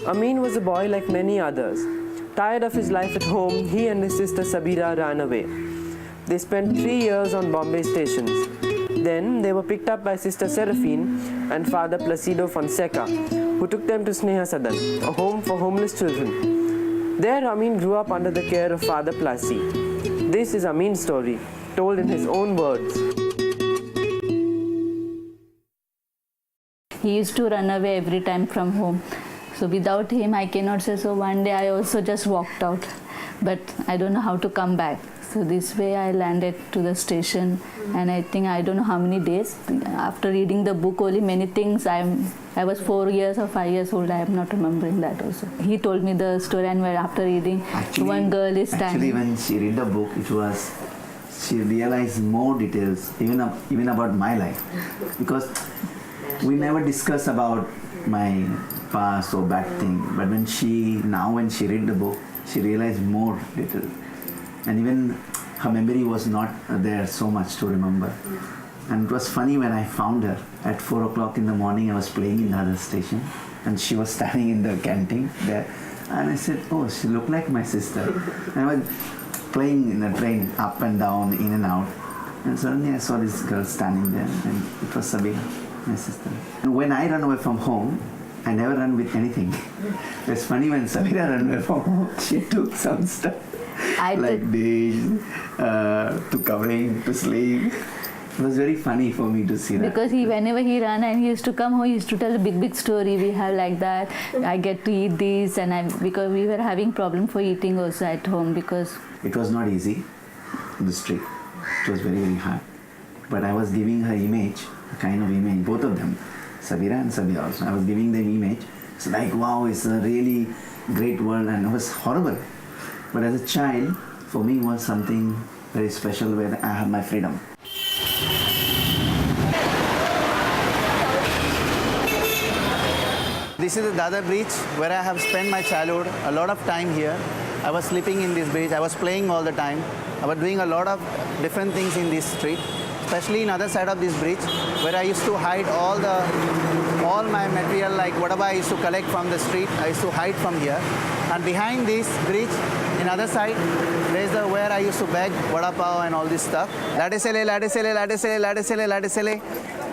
Amin was a boy like many others. Tired of his life at home, he and his sister Sabira ran away. They spent 3 years on Bombay stations. Then they were picked up by Sister Seraphine and Father Placido Fonseca, who took them to Sneha Sadan, a home for homeless children. There Amin grew up under the care of Father Placi. This is Amin's story, told in his own words. He used to run away every time from home. So without him, I cannot say. So one day I also just walked out, but I don't know how to come back. So this way I landed to the station, and I think I don't know how many days. After reading the book, only many things. I was 4 years or 5 years old. I am not remembering that also. He told me the story, and after reading, one girl is standing. Actually, when she read the book, she realized more details, even about my life, because we never discuss about my past or bad thing. But when she read the book, she realized more details. And even her memory was not there so much to remember. And it was funny when I found her at 4 o'clock in the morning. I was playing in the other station, and she was standing in the canteen there. And I said, "Oh, she looked like my sister." And I was playing in the train, up and down, in and out. And suddenly I saw this girl standing there, and it was Sabira, my sister. And when I run away from home, I never run with anything. It's funny, when Sabira ran away from home, she took some stuff. Like dish, to covering, to sleep. It was very funny for me to see that. Because whenever he ran and he used to come home, he used to tell a big story. We have like that. I get to eat this, because we were having problem for eating also at home, because it was not easy in the street. It was very, very hard. But I was giving her image, a kind of image, both of them, Sabira and Sabira also. I was giving them image. It's like, wow, it's a really great world, and it was horrible. But as a child, for me, it was something very special where I have my freedom. This is the Dadar Bridge, where I have spent my childhood, a lot of time here. I was sleeping in this bridge, I was playing all the time. I was doing a lot of different things in this street, especially in other side of this bridge, where I used to hide all my material, like whatever I used to collect from the street, I used to hide from here. And behind this bridge, in other side, there's where I used to beg vada pav and all this stuff. Ladisele, ladisele, ladisele, ladisele, ladisele.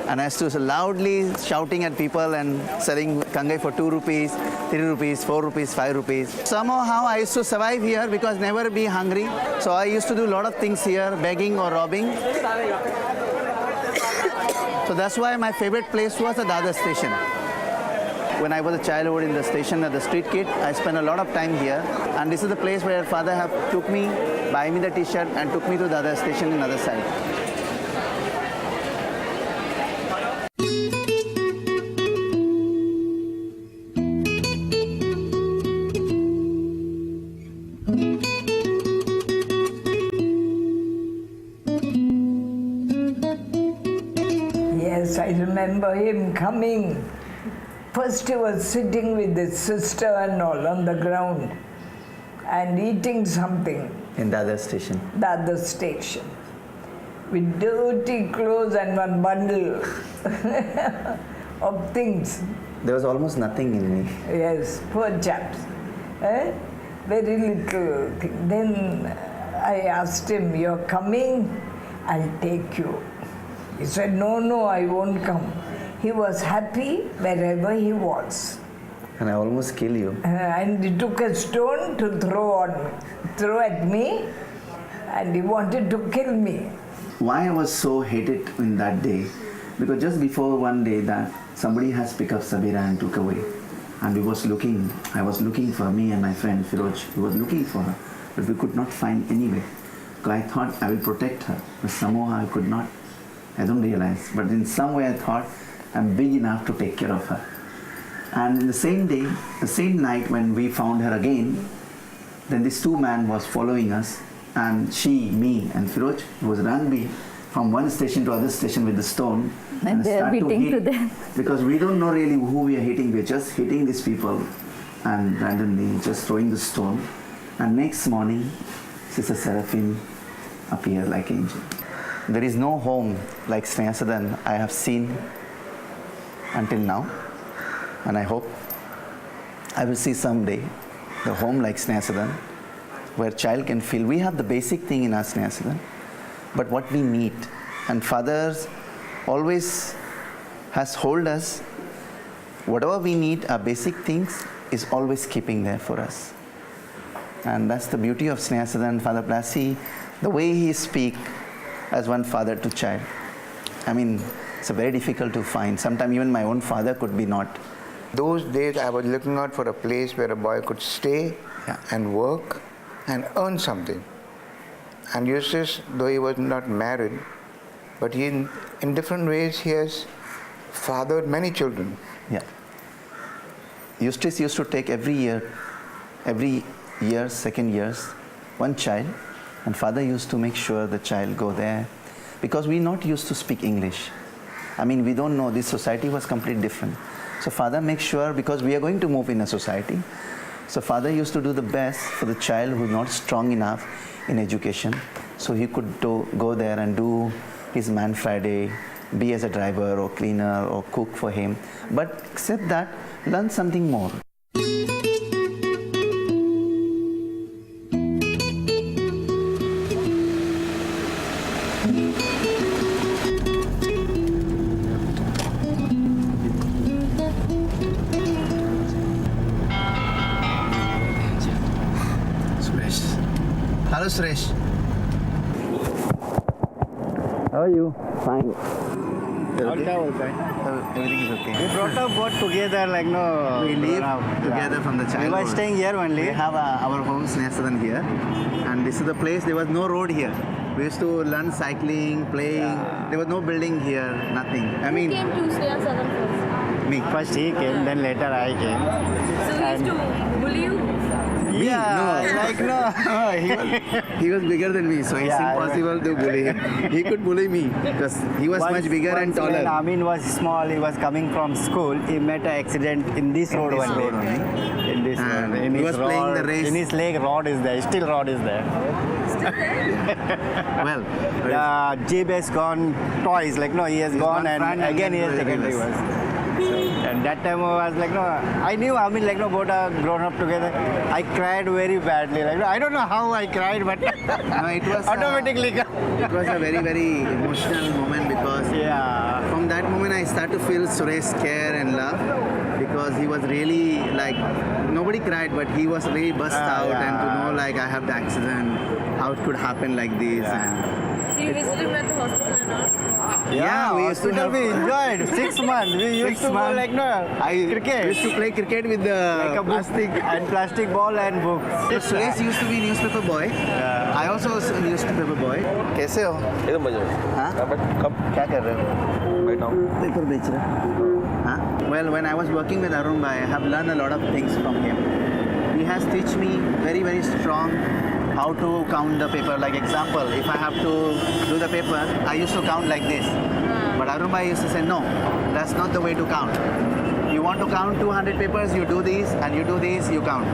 And I used to loudly shouting at people and selling kangai for 2 rupees, 3 rupees, 4 rupees, 5 rupees. Somehow I used to survive here because never be hungry. So I used to do a lot of things here, begging or robbing. So that's why my favorite place was the Dadar station. When I was a childhood in the station as a street kid, I spent a lot of time here. And this is the place where father took me, buy me the t-shirt and took me to the other station in the other side. Yes, I remember him coming. First he was sitting with his sister and all on the ground and eating something. In the other station. The other station. With dirty clothes and one bundle of things. There was almost nothing in me. Yes, poor chaps. Very little thing. Then I asked him, "You're coming? I'll take you." He said, no, I won't come. He was happy wherever he was. And I almost killed you. And he took a stone to throw at me, and he wanted to kill me. Why I was so hated in that day? Because just before one day that somebody has picked up Sabira and took away. And I was looking for me and my friend Firoj. We was looking for her, but we could not find any way. So I thought I will protect her, but somehow I could not. I don't realize, but in some way I thought I'm big enough to take care of her. And in the same day, the same night when we found her again, then this 2 men was following us, and she, me and Firoj was run from one station to other station with the stone. And they are beating to them. Because we don't know really who we are hitting, we are just hitting these people and randomly just throwing the stone. And next morning, Sister Seraphine appeared like angel. There is no home like Sneha Sadan I have seen until now, and I hope I will see someday the home like Snehasadan, where child can feel we have the basic thing in our Snehasadan, but what we need. And fathers always has hold us, whatever we need, our basic things is always keeping there for us. And that's the beauty of Snehasadan, Father Blasi, the way he speak as one father to child. I mean, it's a very difficult to find. Sometimes even my own father could be not. Those days I was looking out for a place where a boy could stay and work and earn something. And Eustace, though he was not married, but he in different ways he has fathered many children. Yeah. Eustace used to take every year, second years, one child, and father used to make sure the child go there, because we not used to speak English. I mean, we don't know, this society was completely different. So father makes sure, because we are going to move in a society, so father used to do the best for the child who is not strong enough in education, so he could go there and do his Man Friday, be as a driver or cleaner or cook for him, but except that, learn something more. Suresh. Hello, Suresh. How are you? Fine. Okay. Everything is okay. We brought up both together, like no. We live together from the We childhood. were staying here only. We have our home Snehasadan here, and this is the place. There was no road here. We used to learn cycling, playing. There was no building here, nothing. I mean, Who came to Snehasadan first? me. First he came, then later I came. So he used to bully you? Me? Yeah, No. like no. He was bigger than me, so it's Yeah, impossible to bully him. He could bully me because he was much bigger and When taller. Amin was small, he was coming from school. He met an accident in this road this one day. road only. In this And road. In he his was playing the rod- race. In his leg, rod is there. Still rod is there. Well, The Jeep has gone twice. Like no, he has He's gone gone and front and again he then has taken reverse. reverse. And that time I was like, no, I knew, I mean, like, no, both are grown up together. I cried very badly. Like, no, I don't know how I cried, but no, it was automatically. it was a very, very emotional moment because Yeah. from that moment I started to feel Suresh's care and love because he was really like, nobody cried, but he was really burst out and to know like I have the accident, how it could happen like this. And So you visited him at the hospital and all? Yeah, we used to hospital have- we enjoyed 6 months. We used 6 to go months. like no cricket, used to play cricket with the like a book plastic. and plastic ball and books. So Suresh used to be newspaper boy. I also was a newspaper boy. कैसे हो? एकदम मजे में हाँ? कब क्या कर रहे हो? बैठा हूँ Paper बेच रहे हो? हाँ? Well, when I was working with Arun Bhai, I have learned a lot of things from him. He has taught me very, very strong how to count the paper. Like example, if I have to do the paper, I used to count like this. But Arun Bhai used to say, no, that's not the way to count. You want to count 200 papers, you do this, and you do this, you count.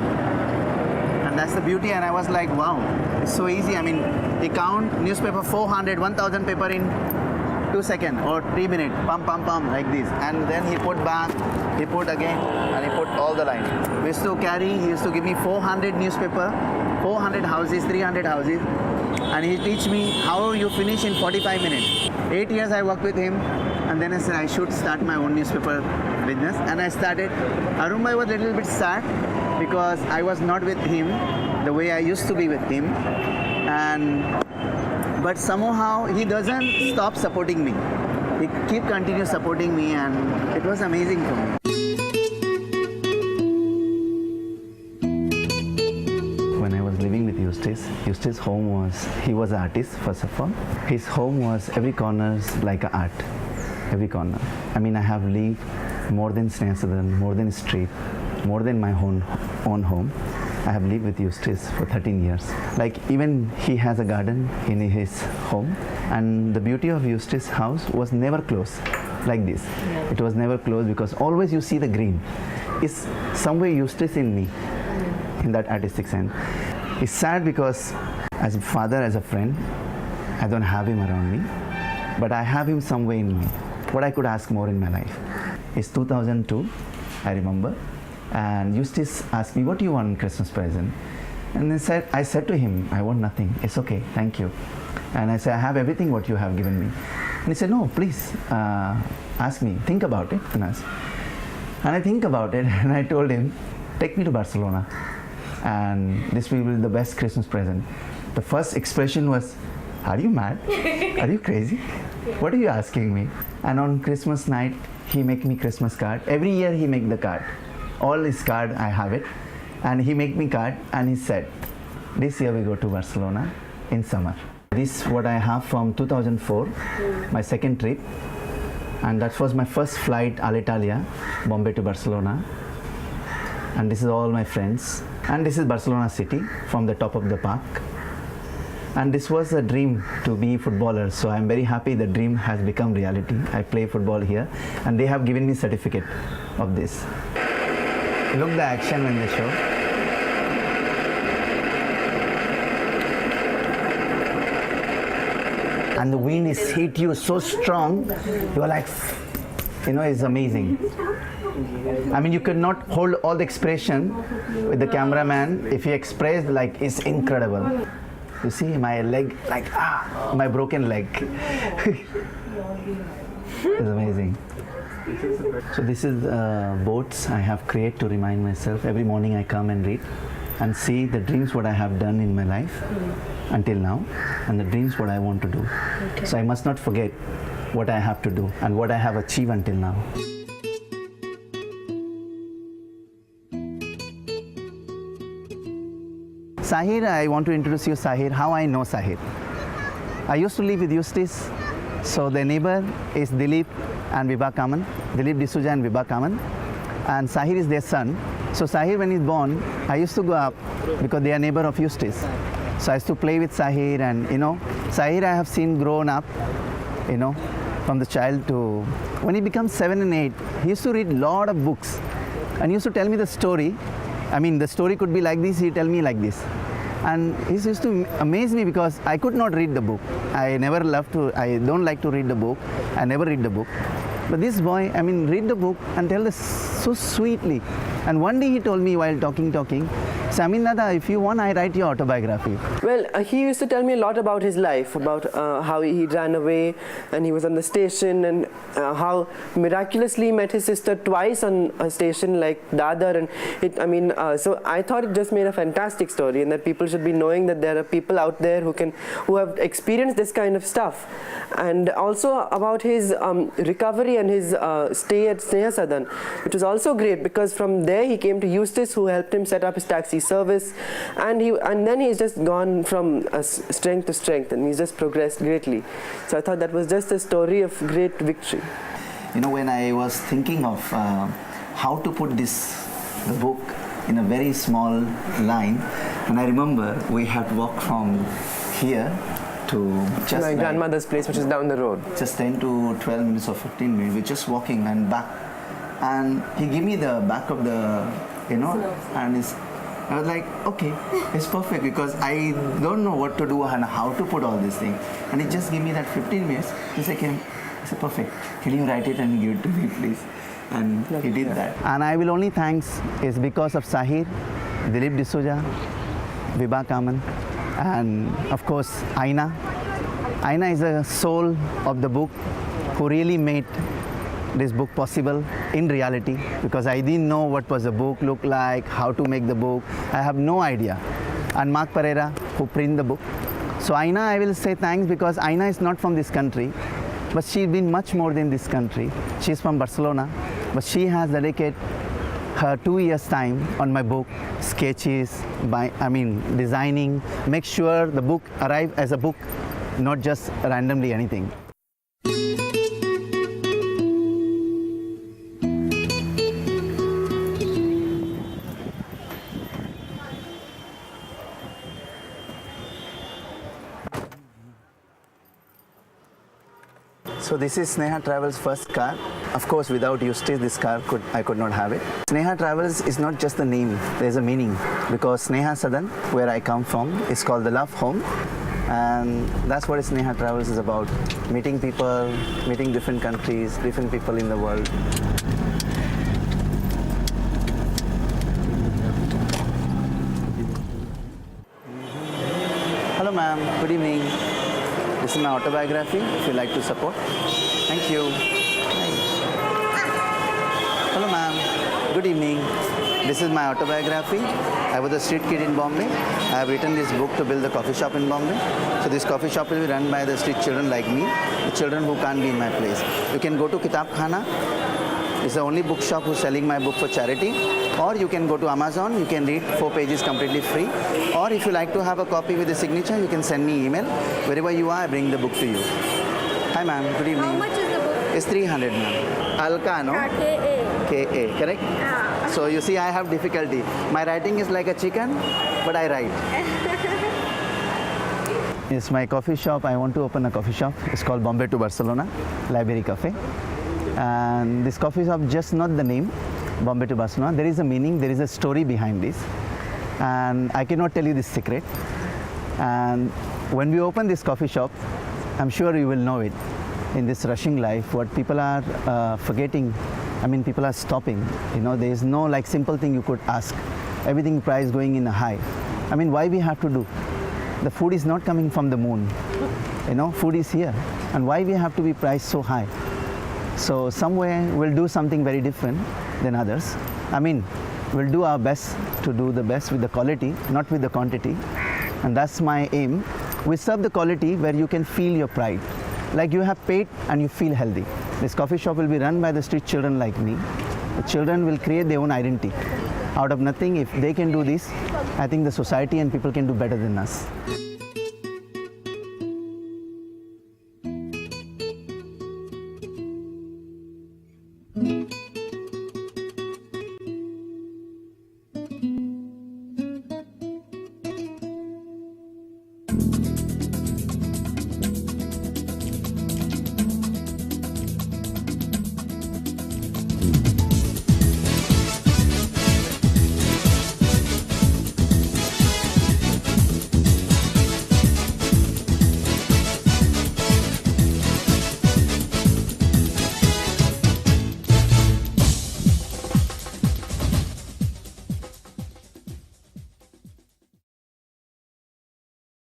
And that's the beauty. And I was like, wow, it's so easy. I mean, he count newspaper 400, 1000 paper in 2 seconds or 3 minutes, pump, pump, pump, like this. And then he put back, he put again, and he put all the lines. We used to carry, he used to give me 400 newspaper, 400 houses, 300 houses. And he teach me how you finish in 45 minutes. 8 years I worked with him. And then I said I should start my own newspaper business. And I started. Arun Bhai was a little bit sad because I was not with him the way I used to be with him. But somehow he doesn't stop supporting me. He continue supporting me, and it was amazing for me. When I was living with Eustace's home was, he was an artist first of all. His home was every corner like an art, every corner. I mean, I have lived more than Snehasadan, more than street, more than my own home. I have lived with Eustace for 13 years. Like even he has a garden in his home, and the beauty of Eustace's house was never closed like this. It was never closed because always you see the green. It's somewhere Eustace in me, in that artistic sense. It's sad because as a father, as a friend, I don't have him around me, but I have him somewhere in me. What I could ask more in my life. It's 2002, I remember. And Eustace asked me, what do you want Christmas present? And I said to him, I want nothing. It's okay, thank you. And I said, I have everything what you have given me. And he said, no, please ask me, think about it. And I think about it, and I told him, take me to Barcelona. And this will be the best Christmas present. The first expression was, are you mad? Are you crazy? What are you asking me? And on Christmas night, he make me Christmas card. Every year he make the card. All his card, I have it. And he make me card, and he said, this year we go to Barcelona in summer. This is what I have from 2004, my second trip. And that was my first flight, Alitalia, Bombay to Barcelona. And this is all my friends. And this is Barcelona city from the top of the park. And this was a dream to be a footballer. So I'm very happy the dream has become reality. I play football here, and they have given me certificate of this. Look the action when they show. And the wind is hit you so strong, you are like, it's amazing. I mean, you could not hold all the expression with the cameraman. If he expressed, like, it's incredible. You see my leg, like, my broken leg. It's amazing. So this is boats I have created to remind myself. Every morning I come and read and see the dreams what I have done in my life until now, and the dreams what I want to do. Okay. So I must not forget what I have to do and what I have achieved until now. Sahir, I want to introduce you Sahir, how I know Sahir. I used to live with Eustace, so the neighbor is Dilip and Vibha Kaman, Dilip D'Souza and Vibha Kaman, and Sahir is their son. So Sahir, when he's born, I used to go up because they are neighbor of Eustace. So I used to play with Sahir, and Sahir I have seen grown up, from the child to, when he becomes 7 and 8, he used to read a lot of books, and he used to tell me the story. I mean, the story could be like this, he'd tell me like this. And he used to amaze me because I could not read the book. I don't like to read the book. I never read the book. But this boy, read the book and tell this so sweetly. And one day he told me while talking, Samin Dada, if you want, I write your autobiography. Well, he used to tell me a lot about his life, about how he ran away and he was on the station, and how miraculously he met his sister twice on a station like Dadar. And so I thought it just made a fantastic story, and that people should be knowing that there are people out there who have experienced this kind of stuff. And also about his recovery and his stay at Sneha Sadan, which was also great, because from there he came to Eustace, who helped him set up his taxi service, and then he's just gone from strength to strength, and he's just progressed greatly. So I thought that was just a story of great victory. When I was thinking of how to put the book in a very small line, and I remember we had to walk from here to just my grandmother's place, which is down the road. Just 10 to 12 minutes or 15 minutes, we're just walking and back. And he gave me the back of the, and I was like, okay, it's perfect, because I don't know what to do and how to put all these things. And he just gave me that 15 minutes. He said, perfect. Can you write it and give it to me, please? And he did that. And I will only thanks is because of Sahir, Dilip D'Souza, Vibha Kaman, and of course Aina. Aina is the soul of the book, who really made this book possible in reality, because I didn't know what was the book look like, how to make the book. I have no idea. And Mark Pereira, who print the book. So Aina, I will say thanks, because Aina is not from this country, but she's been much more than this country. She's from Barcelona, but she has dedicated her 2 years time on my book, sketches, designing, make sure the book arrive as a book, not just randomly anything. So this is Sneha Travels' first car. Of course, without Eustace, this car I could not have it. Sneha Travels is not just the name, there's a meaning. Because Sneha Sadan, where I come from, is called the Love Home. And that's what Sneha Travels is about. Meeting people, meeting different countries, different people in the world. Good evening. This is my autobiography. If you like to support. Thank you. Hello, ma'am. Good evening. This is my autobiography. I was a street kid in Bombay. I have written this book to build a coffee shop in Bombay. So this coffee shop will be run by the street children like me, the children who can't be in my place. You can go to Kitab Khana. It's the only bookshop who's selling my book for charity. Or you can go to Amazon. You can read 4 pages completely free. Or if you like to have a copy with a signature, you can send me email. Wherever you are, I bring the book to you. Hi, ma'am. Good evening. How much is the book? It's 300, ma'am. Alka, no? K.A. K.A., correct? So you see, I have difficulty. My writing is like a chicken, but I write. It's my coffee shop. I want to open a coffee shop. It's called Bombay to Barcelona, Library Cafe. And this coffee shop, just not the name, Bombay to Barcelona. There is a meaning, there is a story behind this. And I cannot tell you this secret. And when we open this coffee shop, I'm sure you will know it. In this rushing life, what people are forgetting, I mean, people are stopping. You know, there is no like simple thing you could ask. Everything price going in a high. I mean, why we have to do? The food is not coming from the moon. You know, food is here. And why we have to be priced so high? So somewhere we'll do something very different than others. I mean, we'll do our best to do the best with the quality, not with the quantity. And that's my aim. We serve the quality where you can feel your pride. Like you have paid and you feel healthy. This coffee shop will be run by the street children like me. The children will create their own identity. Out of nothing, if they can do this, I think the society and people can do better than us.